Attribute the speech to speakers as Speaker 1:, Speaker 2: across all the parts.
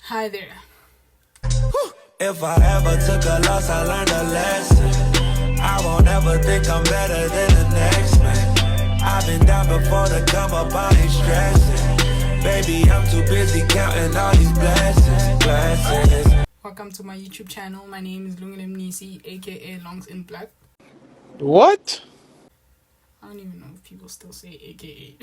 Speaker 1: Hi there.
Speaker 2: If I ever took a loss, I learned a lesson. I won't ever think I'm better than the next man. I've been down before to come up, I ain't stressing. Baby, I'm too busy counting all these blessings.
Speaker 1: Welcome to my YouTube channel. My name is Lungalem Nisi, aka Longs in Black.
Speaker 3: What?
Speaker 1: I don't even know if people still say aka.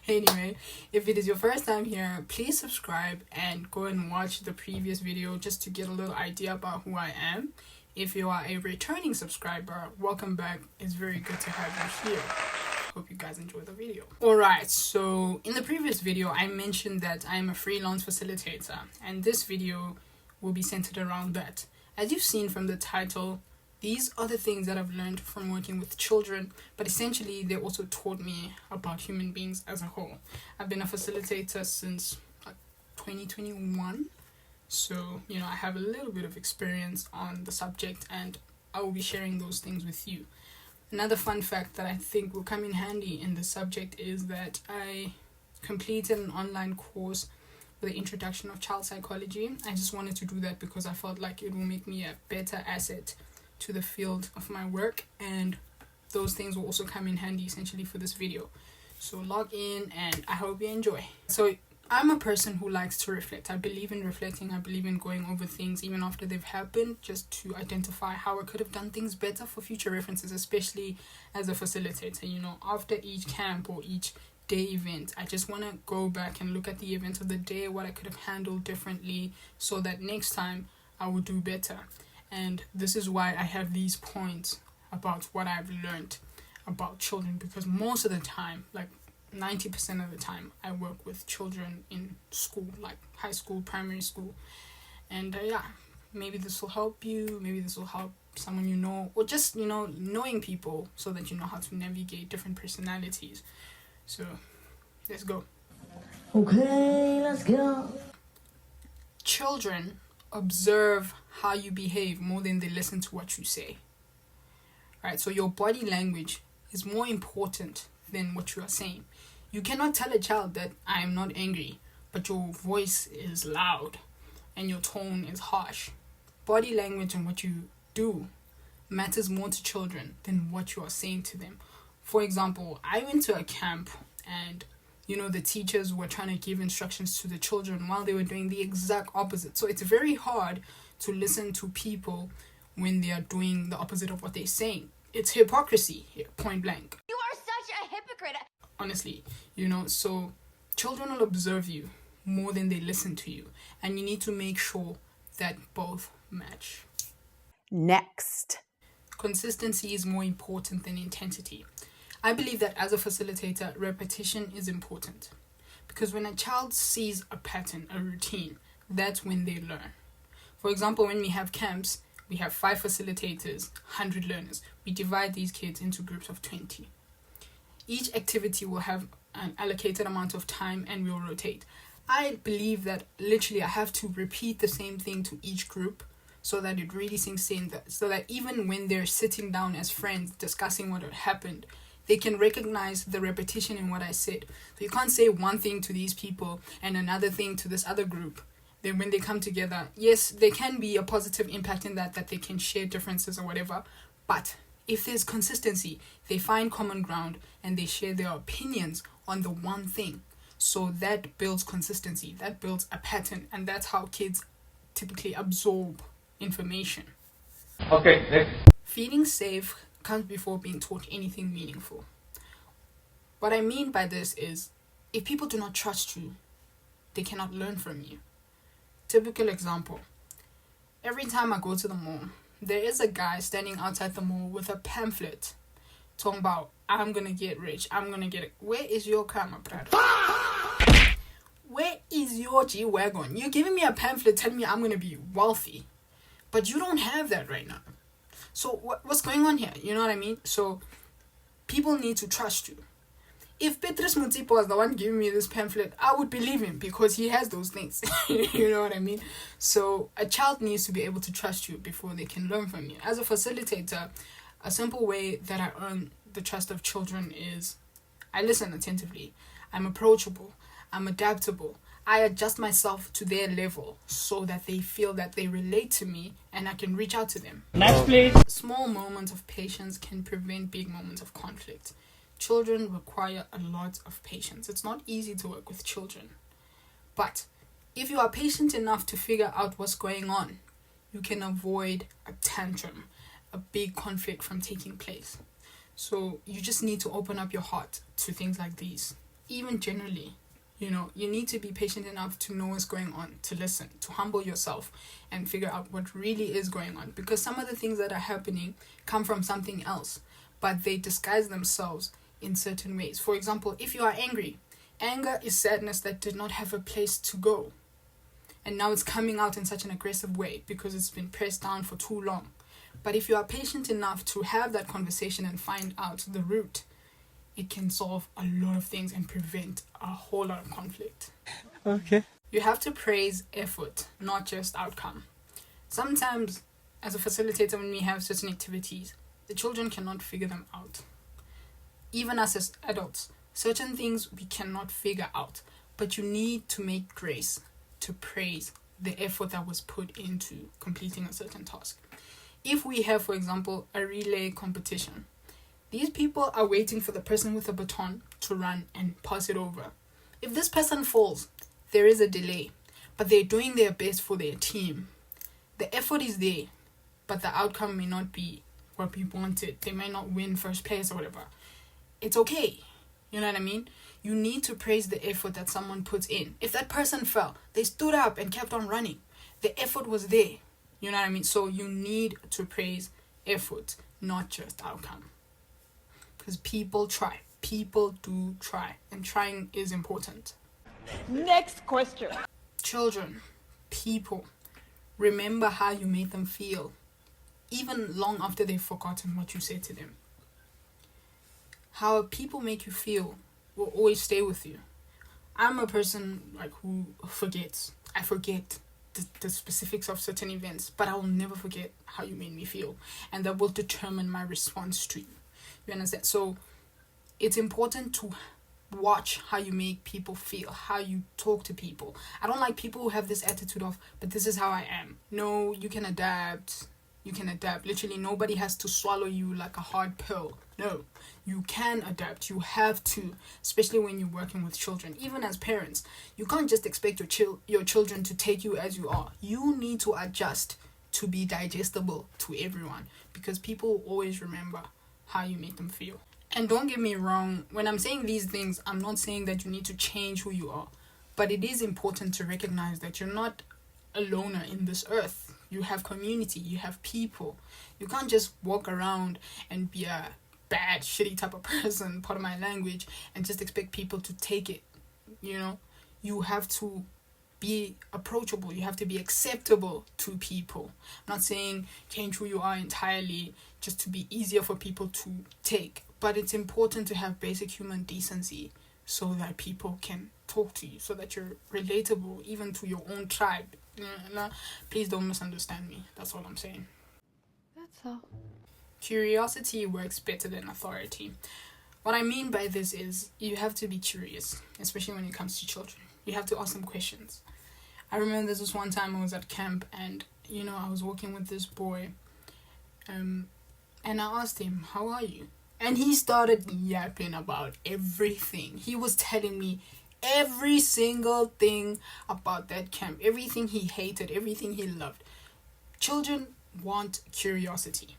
Speaker 1: Anyway, if it is your first time here, please subscribe and go and watch the previous video just to get a little idea about who I am. If you are a returning subscriber, welcome back. It's very good to have you here. Hope you guys enjoy the video. Alright, so in the previous video, I mentioned that I am a freelance facilitator, and this video will be centered around that. As you've seen from the title, these are the things that I've learned from working with children, but essentially they also taught me about human beings as a whole. I've been a facilitator since 2021, so I have a little bit of experience on the subject, and I will be sharing those things with you. Another fun fact that I think will come in handy in this subject is that I completed an online course for the introduction of child psychology. I just wanted to do that because I felt like it will make me a better asset to the field of my work, and those things will also come in handy essentially for this video. So log in and I hope you enjoy. So I'm a person who likes to reflect. I believe in reflecting. I believe in going over things even after they've happened, just to identify how I could have done things better for future references, especially as a facilitator. After each camp or each day event, I just want to go back and look at the event of the day, what I could have handled differently, so that next time I would do better. And this is why I have these points about what I've learned about children, because most of the time, like 90% of the time, I work with children in school, like high school, primary school. And maybe this will help you, maybe this will help someone you know, or just, knowing people so that you know how to navigate different personalities. So, let's go.
Speaker 4: Okay, let's go.
Speaker 1: Children observe how you behave more than they listen to what you say. Right? So your body language is more important than what you are saying. You cannot tell a child that I am not angry, but your voice is loud and your tone is harsh. Body language and what you do matters more to children than what you are saying to them. For example, I went to a camp and the teachers were trying to give instructions to the children while they were doing the exact opposite. So it's very hard to listen to people when they are doing the opposite of what they're saying. It's hypocrisy here, point blank.
Speaker 4: You are such a hypocrite.
Speaker 1: Honestly, so children will observe you more than they listen to you. And you need to make sure that both match.
Speaker 5: Next.
Speaker 1: Consistency is more important than intensity. I believe that as a facilitator, repetition is important, because when a child sees a pattern, a routine, that's when they learn. For example, when we have camps, we have 5 facilitators, 100 learners. We divide these kids into groups of 20. Each activity will have an allocated amount of time and we'll rotate. I believe that literally I have to repeat the same thing to each group so that it really sinks in, so that even when they're sitting down as friends discussing what had happened, they can recognize the repetition in what I said. So you can't say one thing to these people and another thing to this other group. Then when they come together, yes, there can be a positive impact in that they can share differences or whatever. But if there's consistency, they find common ground and they share their opinions on the one thing. So that builds consistency, that builds a pattern, and that's how kids typically absorb information.
Speaker 3: Okay, next.
Speaker 1: Feeling safe comes before being taught anything meaningful. What I mean by this is, if people do not trust you, they cannot learn from you. Typical example. Every time I go to the mall, there is a guy standing outside the mall with a pamphlet talking about, I'm gonna get rich, I'm gonna get it. Where is your car, my brother? Where is your G-Wagon? You're giving me a pamphlet telling me I'm gonna be wealthy, but you don't have that right now. So what's going on here? You know what I mean? So people need to trust you. If Petrus Mutsipo was the one giving me this pamphlet, I would believe him because he has those things. You know what I mean? So a child needs to be able to trust you before they can learn from you. As a facilitator, a simple way that I earn the trust of children is I listen attentively. I'm approachable. I'm adaptable. I adjust myself to their level so that they feel that they relate to me and I can reach out to them.
Speaker 3: Next, please.
Speaker 1: Small moments of patience can prevent big moments of conflict. Children require a lot of patience. It's not easy to work with children. But if you are patient enough to figure out what's going on, you can avoid a tantrum, a big conflict from taking place. So you just need to open up your heart to things like these. Even generally, you need to be patient enough to know what's going on, to listen, to humble yourself and figure out what really is going on. Because some of the things that are happening come from something else, but they disguise themselves in certain ways. For example, if you are angry, anger is sadness that did not have a place to go. And now it's coming out in such an aggressive way because it's been pressed down for too long. But if you are patient enough to have that conversation and find out the root, it can solve a lot of things and prevent a whole lot of conflict.
Speaker 3: Okay.
Speaker 1: You have to praise effort, not just outcome. Sometimes, as a facilitator, when we have certain activities, the children cannot figure them out. Even us as adults, certain things we cannot figure out, but you need to make grace to praise the effort that was put into completing a certain task. If we have, for example, a relay competition, these people are waiting for the person with a baton to run and pass it over. If this person falls, there is a delay, but they're doing their best for their team. The effort is there, but the outcome may not be what we wanted. They may not win first place or whatever. It's okay. You know what I mean? You need to praise the effort that someone puts in. If that person fell, they stood up and kept on running. The effort was there. You know what I mean? So you need to praise effort, not just outcome. Because people try. People do try. And trying is important.
Speaker 6: Next question.
Speaker 1: Children, people, remember how you made them feel, even long after they've forgotten what you said to them. How people make you feel will always stay with you. I'm a person who forgets. I forget the specifics of certain events, but I will never forget how you made me feel, and that will determine my response to you. You understand? So it's important to watch how you make people feel, how you talk to people. I don't like people who have this attitude of, but this is how I am. No, you can adapt. You can adapt. Literally, nobody has to swallow you like a hard pill. No, you can adapt. You have to, especially when you're working with children. Even as parents, you can't just expect your children to take you as you are. You need to adjust to be digestible to everyone, because people always remember how you make them feel. And don't get me wrong, when I'm saying these things, I'm not saying that you need to change who you are, but it is important to recognize that you're not a loner in this earth. You have community, you have people. You can't just walk around and be a bad, shitty type of person, part of my language, and just expect people to take it. You have to be approachable. You have to be acceptable to people. I'm not saying change who you are entirely just to be easier for people to take, but it's important to have basic human decency so that people can talk to you, so that you're relatable even to your own tribe. Please don't misunderstand me. That's all I'm saying.
Speaker 6: That's all.
Speaker 1: Curiosity works better than authority. What I mean by this is you have to be curious, especially when it comes to children. You have to ask them questions. I remember this was one time I was at camp and, I was walking with this boy and I asked him, how are you? And he started yapping about everything. He was telling me every single thing about that camp, everything he hated, everything he loved. Children want curiosity.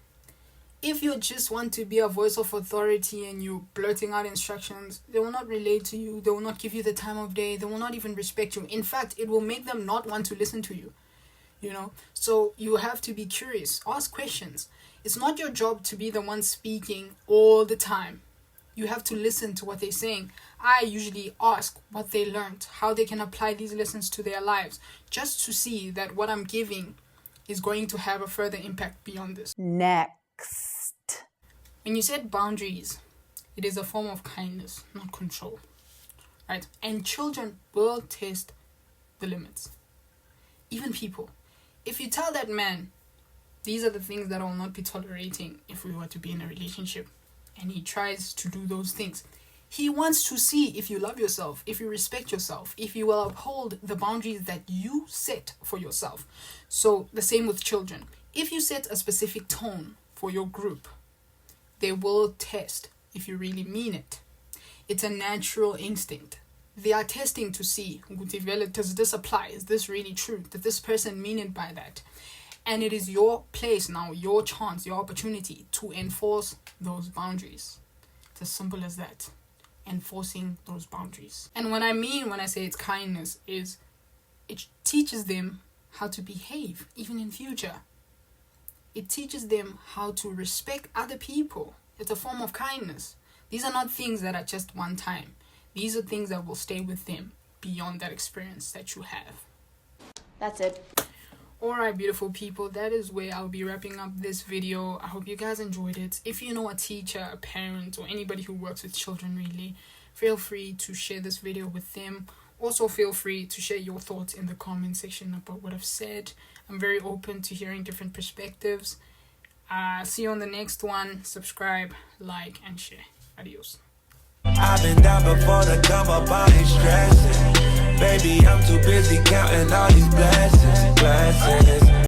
Speaker 1: If you just want to be a voice of authority and you're blurting out instructions, they will not relate to you. They will not give you the time of day. They will not even respect you. In fact, it will make them not want to listen to you. So you have to be curious. Ask questions. It's not your job to be the one speaking all the time. You have to listen to what they're saying. I usually ask what they learned, how they can apply these lessons to their lives, just to see that what I'm giving is going to have a further impact beyond this.
Speaker 5: Next.
Speaker 1: When you set boundaries, it is a form of kindness, not control. Right? And children will test the limits. Even people. If you tell that man, these are the things that I will not be tolerating if we were to be in a relationship, and he tries to do those things, He wants to see if you love yourself, if you respect yourself, if you will uphold the boundaries that you set for yourself. So the same with children. If you set a specific tone for your group, they will test if you really mean it. It's a natural instinct. They are testing to see, does this apply? Is this really true? Did this person mean it by that? And it is your place now, your chance, your opportunity to enforce those boundaries. It's as simple as that. Enforcing those boundaries. And what I mean when I say it's kindness is it teaches them how to behave even in future. It teaches them how to respect other people. It's a form of kindness. These are not things that are just one time. These are things that will stay with them beyond that experience that you have.
Speaker 6: That's it.
Speaker 1: Alright, beautiful people, that is where I'll be wrapping up this video. I hope you guys enjoyed it. If you know a teacher, a parent, or anybody who works with children really, feel free to share this video with them. Also, feel free to share your thoughts in the comment section about what I've said. I'm very open to hearing different perspectives. See you on the next one. Subscribe, like, and share. Adios.
Speaker 2: I've been down before to come up, I ain't stressing. Baby, I'm too busy counting all these blessings.